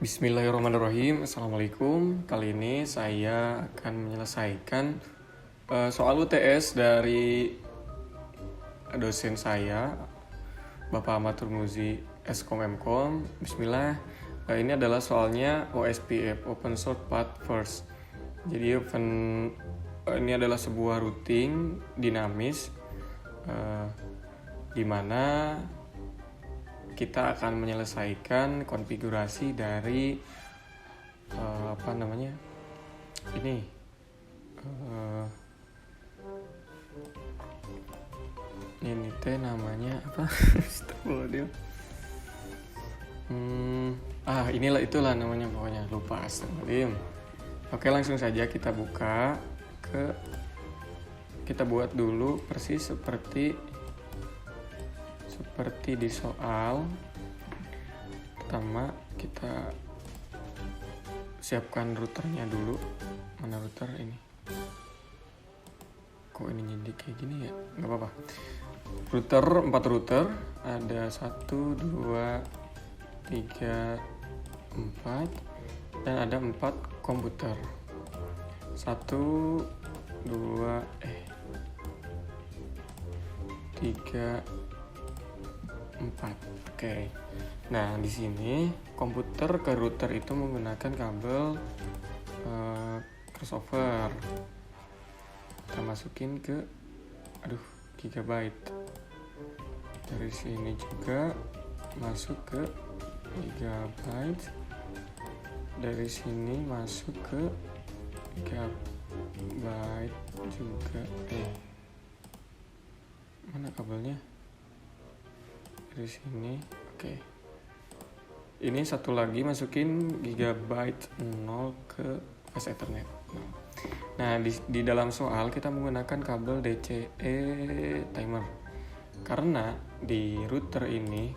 Bismillahirrahmanirrahim. Assalamualaikum. Kali ini saya akan menyelesaikan soal UTS dari dosen saya, Bapak Ahmad Turmuzi, Eskom Mkom. Bismillah. Ini adalah soalnya OSPF, Open Short Path First. Jadi ini adalah sebuah routing dinamis di mana kita akan menyelesaikan konfigurasi dari ini teh namanya apa? Astagfirullahaladzim. Itulah namanya, pokoknya lupa. Astagfirullahaladzim. Oke, langsung saja kita buat dulu persis seperti di soal. Pertama kita siapkan routernya dulu. Mana router ini? Kok ini jadi kayak gini ya? Nggak apa-apa. 4 router. Ada 1, 2, 3, 4. Dan ada 4 komputer. 1, 2, 3, 4. Oke. Nah, di sini komputer ke router itu menggunakan kabel crossover. Kita masukin ke gigabyte. Dari sini juga masuk ke gigabyte. Dari sini masuk ke gigabyte juga. Mana kabelnya? Dari sini. Oke. Ini satu lagi masukin gigabyte 0 ke fast ethernet. Nah, di dalam soal kita menggunakan kabel DCE timer. Karena di router ini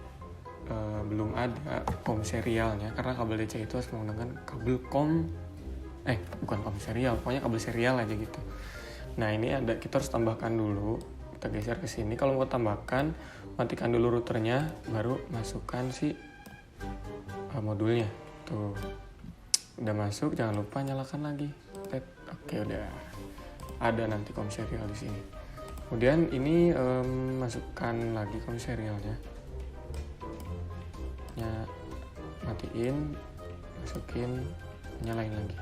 belum ada COM serialnya, karena kabel DCE itu harus menggunakan kabel bukan COM serial, pokoknya kabel serial aja gitu. Nah, ini kita harus tambahkan dulu. Kita geser ke sini. Kalau mau tambahkan, matikan dulu routernya, baru masukkan si modulnya. Tuh, udah masuk, jangan lupa nyalakan lagi. Oke, udah ada nanti COM serial di sini. Kemudian ini masukkan lagi COM serialnya. Matiin, masukin, nyalain lagi.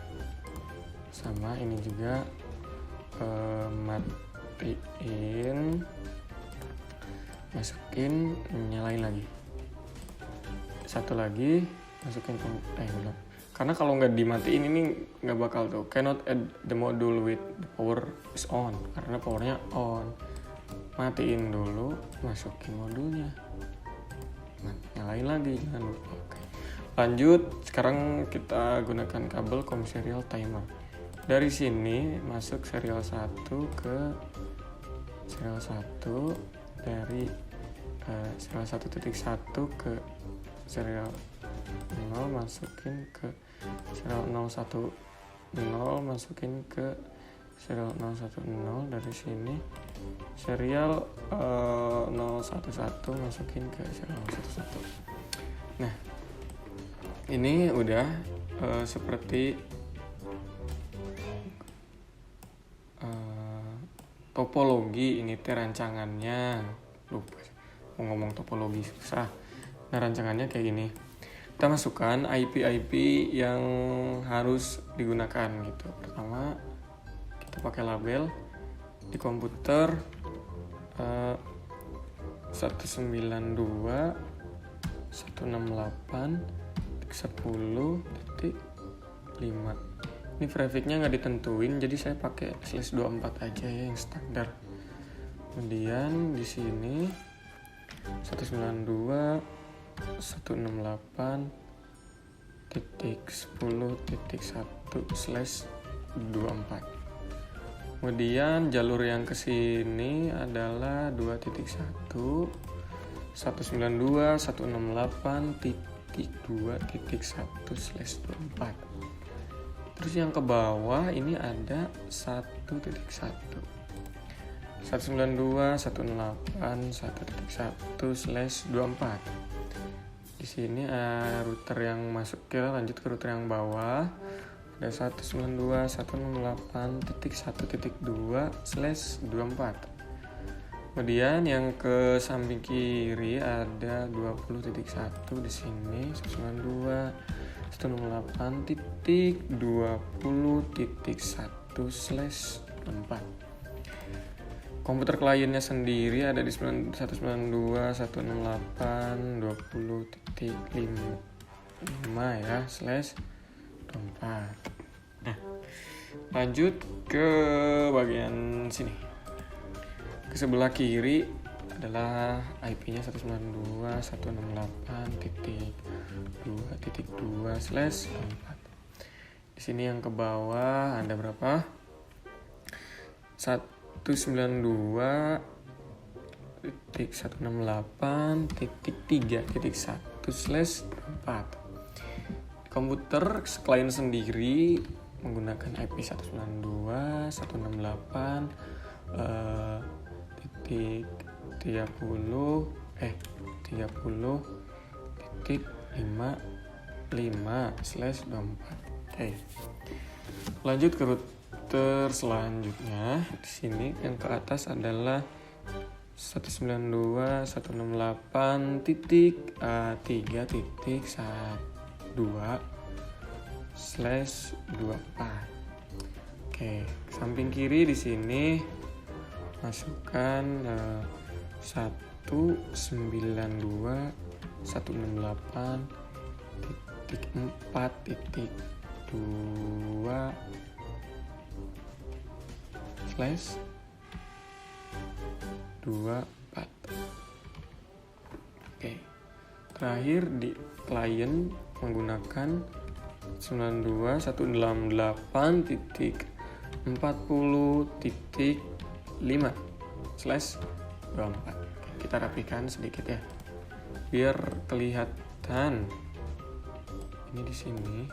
Sama ini juga matiin, masukin, nyalain lagi. Satu lagi masukin belum. Karena kalau nggak dimatiin ini nggak bakal tuh. Cannot add the module with the power is on, karena powernya on. Matiin dulu, masukin modulnya, nyalain lagi, jangan lupa. Oke. Lanjut, sekarang kita gunakan kabel COM serial timer. Dari sini masuk serial 1 ke serial 1, dari serial 1.1 ke serial 0, masukin ke serial 010, masukin ke serial 010. Dari sini serial 011, masukin ke serial 011. Nah, ini udah seperti topologi. Ini rancangannya, lupa mau ngomong topologi susah. Nah, rancangannya kayak gini. Kita masukkan IP yang harus digunakan gitu. Pertama, kita pakai label di komputer 168.10.5. Ini prefixnya nggak ditentuin, jadi saya pakai /24 aja ya, yang standar. Kemudian di sini 192.10.1/24. Kemudian jalur yang ke sini adalah 2.1 192.168.2.1/24. Terus yang ke bawah ini ada 1.1 192.168.1.1/24. Di sini router yang masuk, kita lanjut ke router yang bawah. Ada 192.168.1.2/24. Kemudian yang ke samping kiri ada 20.1 di sini, 192.168.20.1/4. Komputer kliennya sendiri ada di 192.168.20.5 ya, /24. Nah, lanjut ke bagian sini. Ke sebelah kiri adalah IP-nya 192.168.2.2/4. Di sini yang ke bawah ada berapa? 192.168.3.1/4. Komputer klien sendiri menggunakan IP 192.30.55/24. Oke. Lanjut ke router selanjutnya. Di sini yang ke atas adalah 192.168.3.1/24. Oke, samping kiri di sini masukkan 192.168.4.2/24. Oke. Terakhir di klien menggunakan 192.168.40.5/24. Kita rapikan sedikit ya, biar kelihatan. Ini di sini,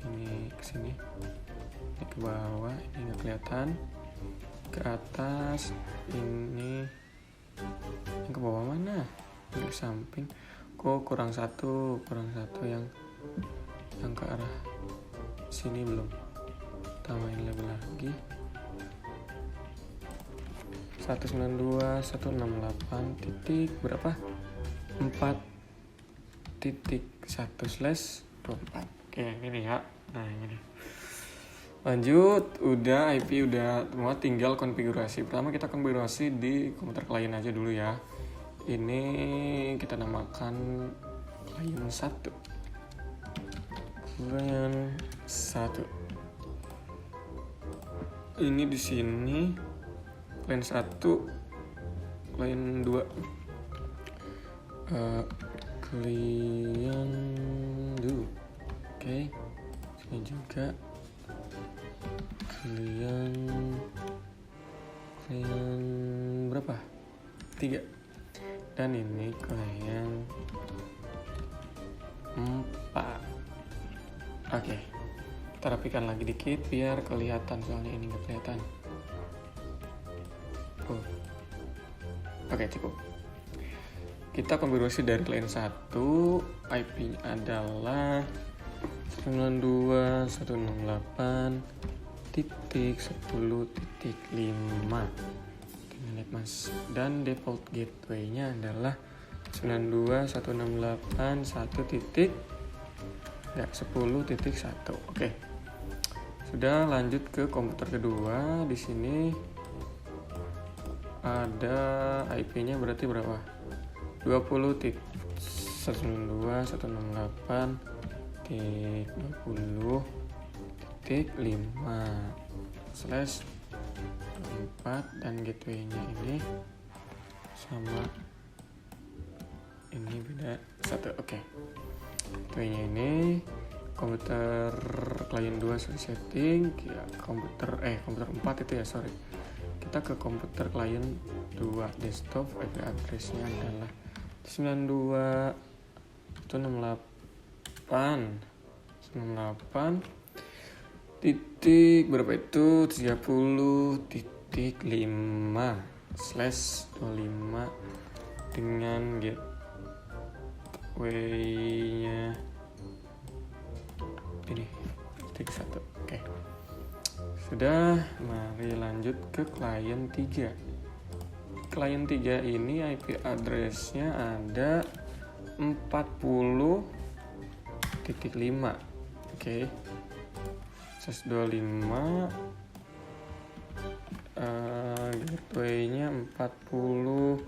ini ke sini, ini ke bawah, ini nggak kelihatan. Ke atas, ini ke bawah mana? Ini ke samping. Kok kurang satu yang ke arah sini belum. Tambahin label lagi. 192.168 berapa? 4.1/24. Oke, ini ya. Nah, ini. Lanjut, udah IP udah semua, tinggal konfigurasi. Pertama kita konfigurasi di komputer klien aja dulu ya. Ini kita namakan klien 1. Klien 1. Ini di sini klien 1, klien 2. Klien 2. Oke. Sini juga klien berapa? 3. Dan ini klien 4. Oke. Kita rapikan lagi dikit biar kelihatan, soalnya ini nggak kelihatan. Oke, cukup. Kita konfigurasi dari klien 1, IP-nya adalah 192.168.10.5. Lihat Mas. Dan default gateway-nya adalah 192.168.10.1. Oke. Sudah, lanjut ke komputer kedua. Di sini ada IP-nya berarti berapa? 20.168.20.5/4, dan gateway-nya ini sama ini beda 1. Oke. Gateway-nya ini komputer klien 2 sudah setting ya, komputer 4 itu ya, sorry. Kita ke komputer klien 2 desktop. IP address-nya adalah 192.168 titik berapa itu? 30.5/25 dengan gateway-nya ini titik 1. Oke. Sudah, mari lanjut ke klien 3. Klien 3 ini IP address-nya ada 40.5. Oke. 125 gateway-nya 40.5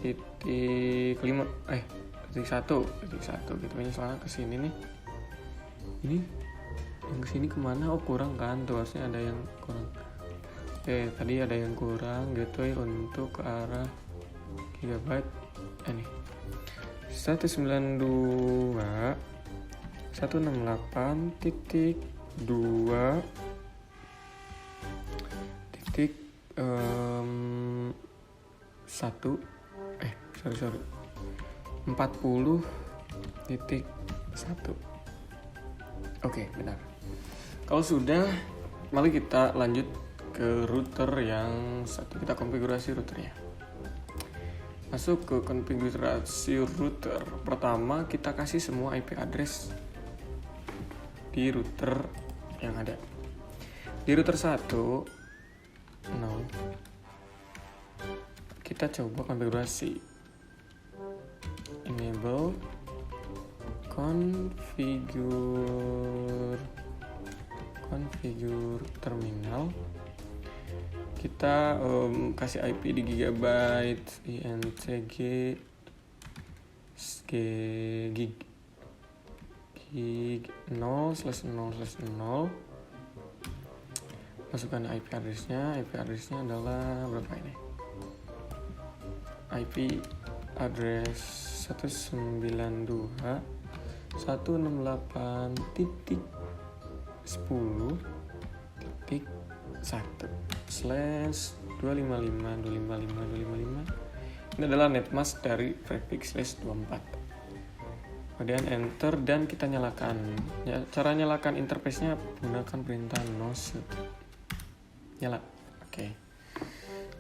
titik 1 gateway-nya soalnya kesini nih. Ini yang kesini kemana? Oh, kurang kan, tuh harusnya ada yang kurang. Oke, tadi ada yang kurang gateway untuk ke arah gigabyte ini 192 168.2 titik 1 40.1. Oke, benar. Kalau sudah, mari kita lanjut ke router yang satu. Kita konfigurasi routernya. Masuk ke konfigurasi router. Pertama, kita kasih semua IP address di router yang ada. Di router 1, kita coba konfigurasi. Enable configure terminal. Kita kasih IP di gigabyte intg gig 0/0/0. Masukkan IP address-nya. IP address-nya adalah berapa ini? IP address 192.168.1/255.255.255. Ini adalah netmask dari prefix/24. Kemudian enter dan kita nyalakan. Cara nyalakan interface-nya gunakan perintah no shoot. Nyala. Oke.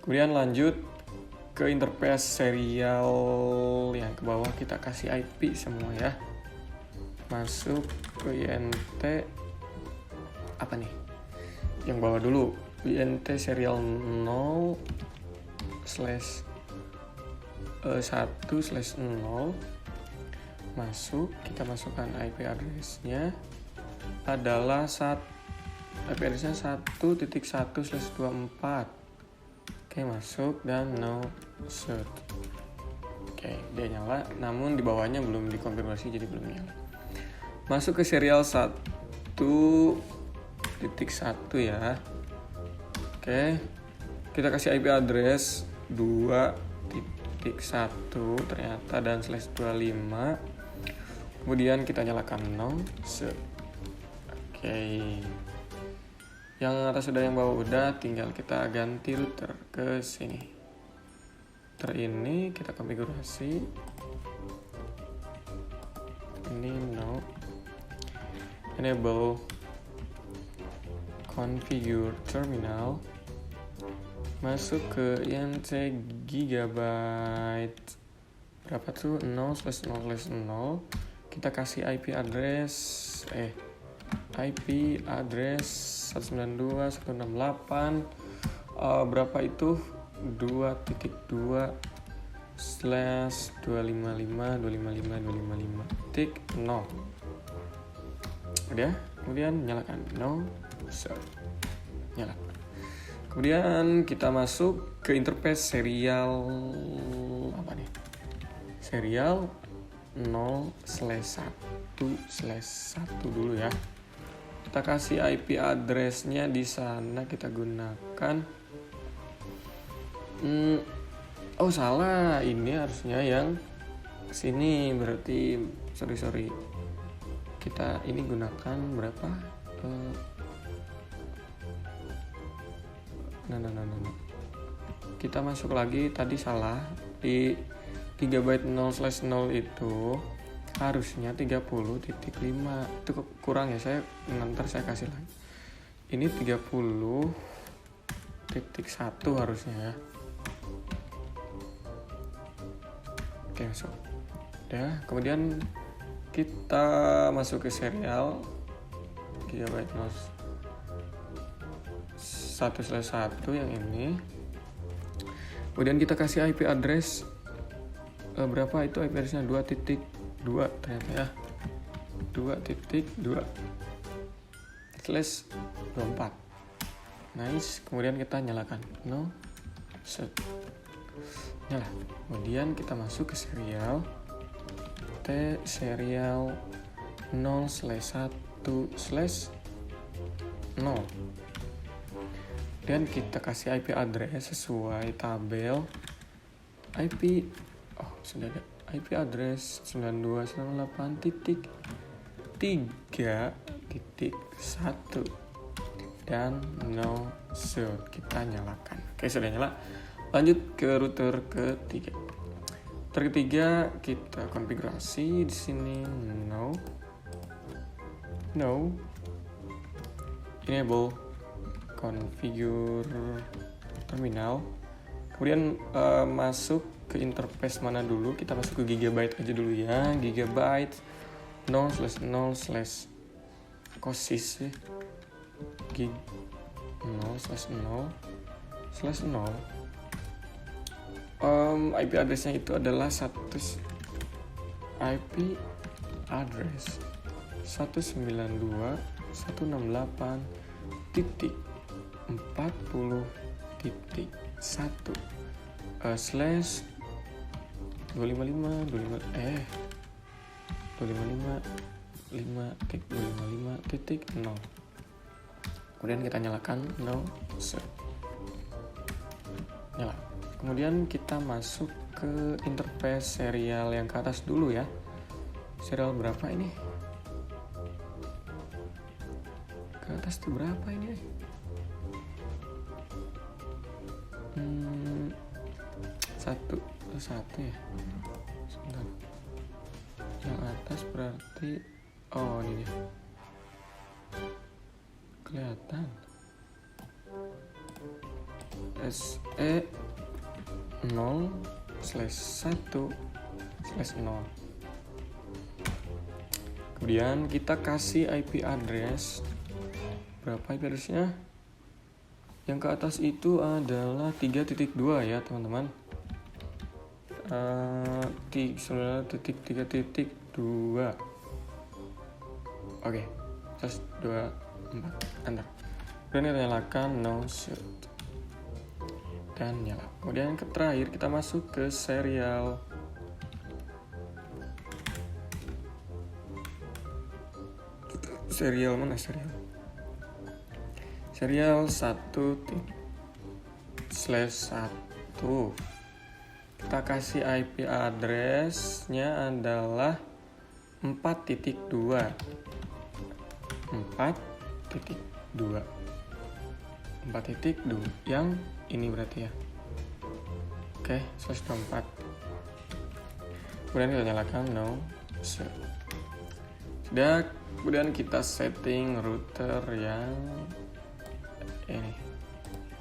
Kemudian lanjut ke interface serial yang ke bawah, kita kasih IP semua ya. Masuk ke INT apa nih? Yang bawah dulu, INT serial 0/1/0. Masuk, kita masukkan IP address-nya adalah IP address-nya 1.1/24. Oke, masuk dan no shoot. Oke, dia nyala, namun di bawahnya belum dikonfirmasi jadi belum nyala. Masuk ke serial 1.1 ya. Oke, kita kasih IP address 2.1 ternyata dan /25. Kemudian kita nyalakan no shoot. Oke. Yang atas sudah, yang bawah udah, tinggal kita ganti router ke sini. Router ini kita konfigurasi. Ini no. Enable configure terminal. Masuk ke INT gigabyte berapa tuh? 0/0/0. Kita kasih IP address 192.168 berapa itu? 2.2/255.255.255.0. Udah, kemudian nyalakan no shoot. Nyala. Kemudian kita masuk ke interface serial apa nih? Serial 0/1/1 dulu ya. Kita kasih IP address-nya di sana, kita gunakan oh salah, ini harusnya yang sini, berarti sorry. Kita ini gunakan berapa? Nah. Kita masuk lagi, tadi salah. Di gigabyte 0/0 itu harusnya 30.5. Itu kurang ya, nanti saya kasih lagi. Ini 30.1 harusnya ya. Oke, masuk. Ya, kemudian kita masuk ke serial gigabyte 1/1 yang ini. Kemudian kita kasih IP address berapa itu IP addressnya 2.2 ternyata ya, 2.2/24. Nice. Kemudian kita nyalakan no set, nyala. Kemudian kita masuk ke serial serial 0/1/0. Dan kita kasih IP address sesuai tabel IP. Sudah ada IP address 92.168.3.1 dan no shoot. Kita nyalakan. Oke, sudah nyala. Lanjut ke router ketiga. Router ketiga kita konfigurasi di sini no enable configure terminal. Kemudian masuk ke interface mana dulu? Kita masuk ke gigabyte aja dulu ya. Gigabyte 0/0/cosis ya. Gig 0/0/0. IP addressnya itu adalah IP address 192.168.255.0. Kemudian kita nyalakan no set. Nyala. Kemudian kita masuk ke interface serial yang ke atas dulu ya. Serial berapa ini? Ke atas tuh berapa ini? Satu ya. Sebentar. Yang atas berarti ini dia. Kelihatan. SE 0/1/0. Kemudian kita kasih IP address. Berapa IP addressnya? Yang ke atas itu adalah 3.2 ya teman-teman. 9.3.2. Oke, 124 enter. Kemudian kita nyalakan no shoot dan nyala. Kemudian yang terakhir kita masuk ke serial mana serial 1/1. Kita kasih IP address-nya adalah 4.2 yang ini berarti ya. Oke, 124. Kemudian kita nyalakan no set. Sudah. Kemudian kita setting router yang ini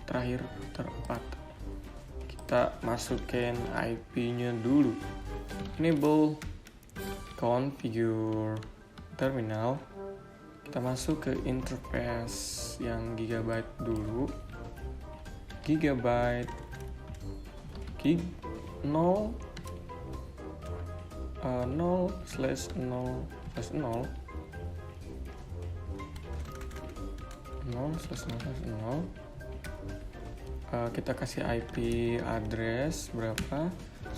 terakhir, router 4. Kita masukin IP-nya dulu. Enable configure terminal. Kita masuk ke interface yang gigabyte dulu. Gigabyte gig 0/0/0. Kita kasih IP address berapa?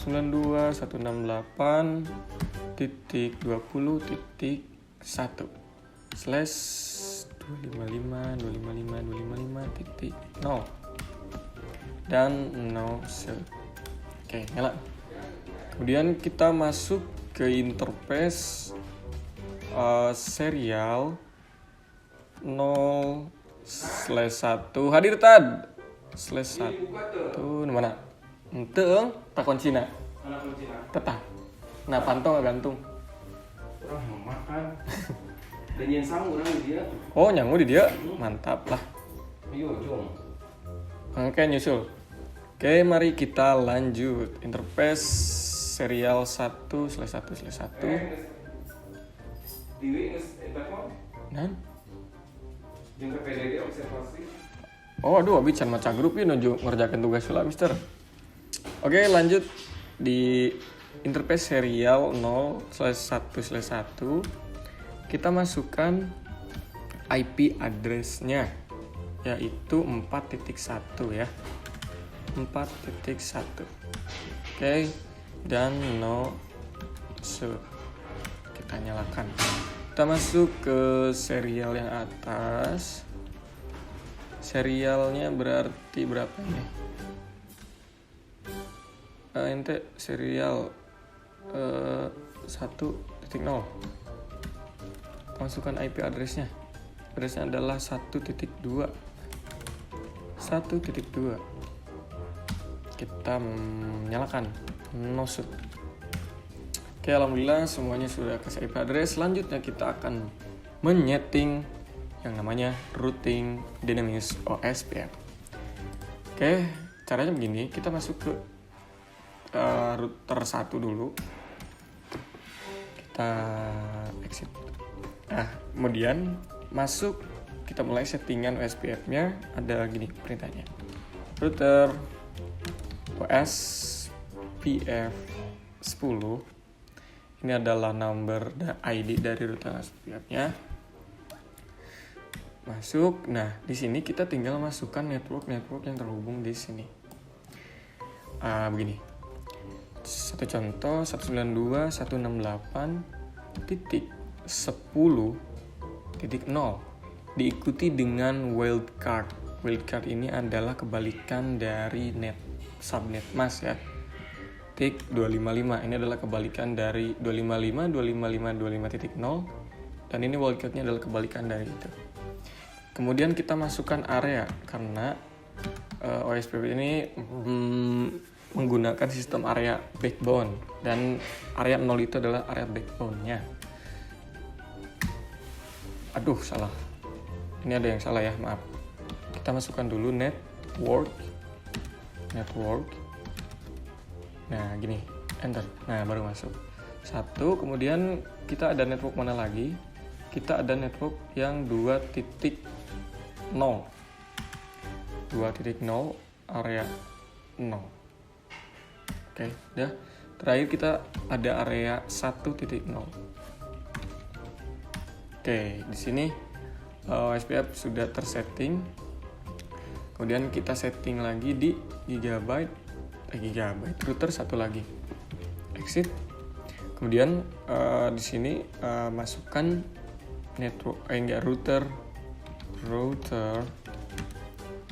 92.1.1/255.255.255.0 dan no shoot. Oke, nyala. Kemudian kita masuk ke interface serial 0/1 hadir tad /1 mana ente takon Cina tetah nah pantong gantung orang makan dan yang sang orang di dia nyangu di dia mantap lah. Ayo jom. Oke, nyusul. Oke, mari kita lanjut interface serial 1/1/1. Dewi eta mah Dan jeung ke PDD observasi. oh aduh abi can maca grup ieu nuju ngerjakeun tugas heula Mister. Oke, lanjut di interface serial 0/1/1 kita masukkan IP address-nya yaitu 4.1 ya. 4.1. Oke, dan no show. Kita nyalakan. Kita masuk ke serial yang atas. Serialnya berarti berapa nih? Ente serial 1.0. Masukkan IP address-nya. Address-nya adalah 1.2. 1.2. Kita menyalakan no shoot. Oke, alhamdulillah semuanya sudah kasih IP address. Selanjutnya kita akan menyeting yang namanya routing Dynamics OSPF. Oke, caranya begini, kita masuk ke router 1 dulu. Kita exit. Nah, kemudian masuk, kita mulai settingan OSPF-nya. Ada gini perintahnya. Router OSPF 10. Ini adalah number dan ID dari router OSPF-nya. Masuk. Nah, di sini kita tinggal masukkan network yang terhubung di sini. Begini. Satu contoh 192.168.10.0 diikuti dengan wildcard. Wildcard ini adalah kebalikan dari subnet mask ya. Tik 255 ini adalah kebalikan dari 255 255 25.0 dan ini wildcardnya adalah kebalikan dari itu. Kemudian kita masukkan area karena OSPF ini menggunakan sistem area backbone dan area 0 itu adalah area backbone-nya. Aduh, salah. Ini ada yang salah ya, maaf. Kita masukkan dulu network. Nah, gini, enter. Nah, baru masuk. 1, kemudian kita ada network mana lagi? Kita ada network yang 2.0. 2.0 area 0. Oke, udah. Terakhir kita ada area 1.0. Oke, di sini OSPF sudah tersetting. Kemudian kita setting lagi di gigabyte router 1 lagi. Exit. Kemudian di sini masukkan network router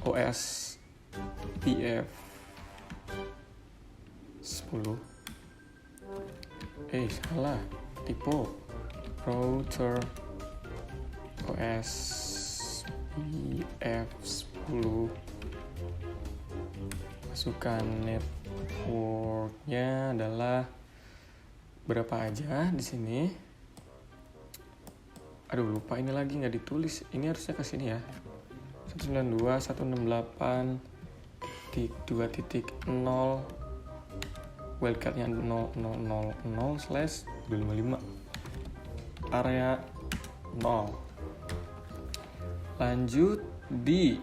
OSPF 10. Salah, tipe router OSPF 10. Masukkan networknya adalah berapa aja di sini. Aduh, lupa ini lagi nggak ditulis. Ini harusnya ke sini ya. 192.168.2.0 wildcardnya 0000/255 area 0. Lanjut di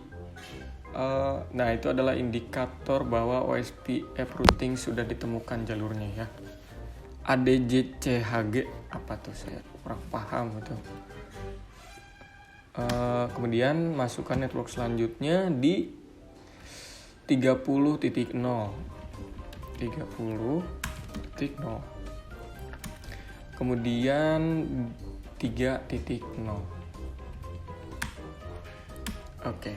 nah itu adalah indikator bahwa OSPF routing sudah ditemukan jalurnya ya. ADJCHG apa tuh, saya kurang paham itu. Kemudian masukkan network selanjutnya di 30.0. Kemudian 3.0. Oke,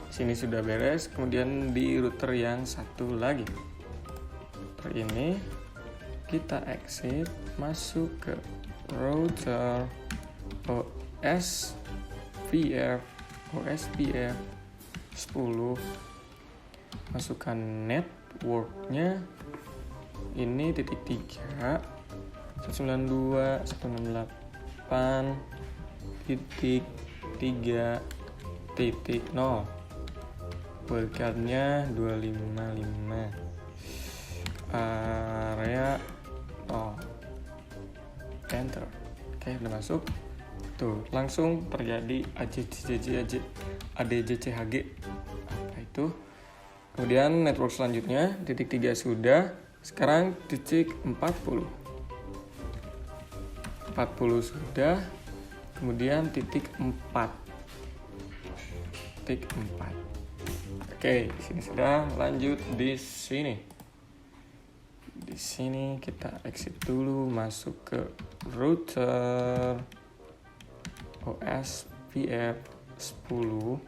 sini sudah beres. Kemudian di router yang satu lagi, router ini kita exit, masuk ke router OSPF 10. Masukkan networknya ini .3 192.168.3.0 wildcardnya 255 area enter. Oke, udah masuk. Tuh, langsung terjadi ADJCHG. Apa itu? Kemudian network selanjutnya, titik 3 sudah. Sekarang titik 40. 40 sudah. Kemudian titik 4. Titik 4. Oke, di sini sudah. Lanjut di sini. Di sini kita exit dulu, masuk ke router OSPF 10.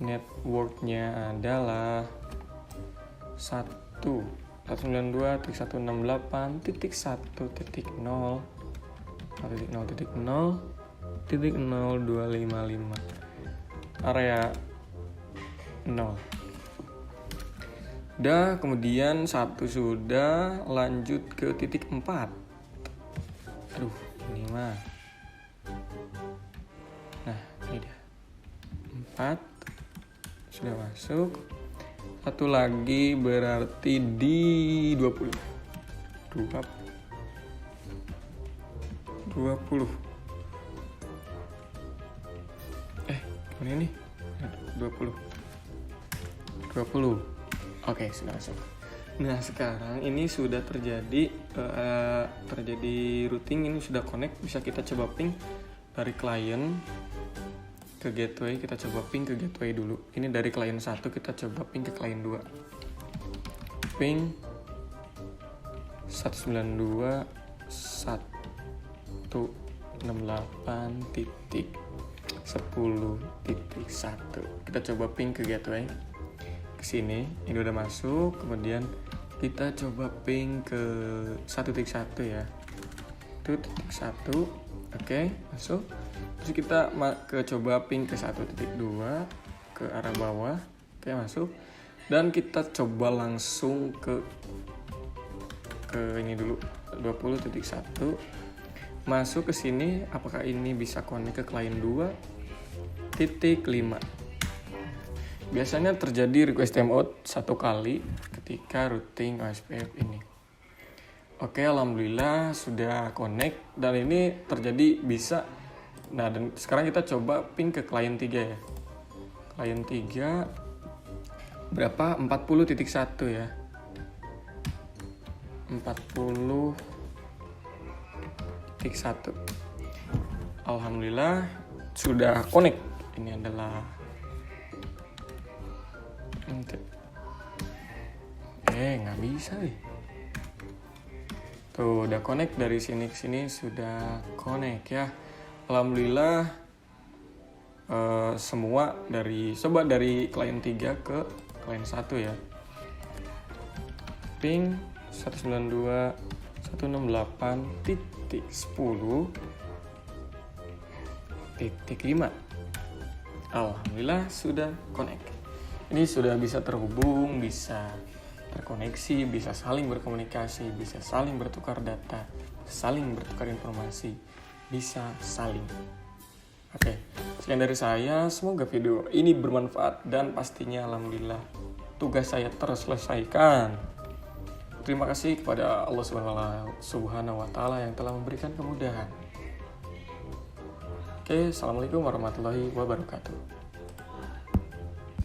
Networknya adalah 192.168.0.0.0.0.255 area 0. Udah, kemudian 1 sudah, lanjut ke titik 4. Aduh, ini mah. Nah, ini dia. 4 sudah masuk. 1 lagi berarti di 20. 20. Mana ini? 20. Oke, sudah masuk. Nah, sekarang ini sudah terjadi routing, ini sudah connect. Bisa kita coba ping dari client ke gateway. Kita coba ping ke gateway dulu. Ini dari client 1 kita coba ping ke client 2. Ping 192.168.10.1. Kita coba ping ke gateway. Sini, ini udah masuk. Kemudian kita coba ping ke 1.1 ya. Itu titik 1. Oke, masuk. Terus kita coba ping ke 1.2 ke arah bawah. Oke, masuk. Dan kita coba langsung ke ini dulu 20.1. Masuk ke sini, apakah ini bisa connect ke client 2.5. Biasanya terjadi request timeout 1 kali ketika routing OSPF ini. Oke, alhamdulillah sudah connect dan ini terjadi bisa. Nah, dan sekarang kita coba ping ke client 3 ya. Client 3 berapa? 40.1 ya. 40.1. Alhamdulillah sudah connect. Ini adalah nggak bisa nih. Tuh udah connect, dari sini ke sini sudah connect ya. Alhamdulillah semua dari client 3 ke client 1 ya. Ping 192.168.10.5. Alhamdulillah sudah connect. Ini sudah bisa terhubung, bisa terkoneksi, bisa saling berkomunikasi, bisa saling bertukar data, saling bertukar informasi, bisa saling. Oke, sekian dari saya. Semoga video ini bermanfaat dan pastinya alhamdulillah tugas saya terselesaikan. Terima kasih kepada Allah Subhanahu wa Ta'ala yang telah memberikan kemudahan. Oke, assalamualaikum warahmatullahi wabarakatuh.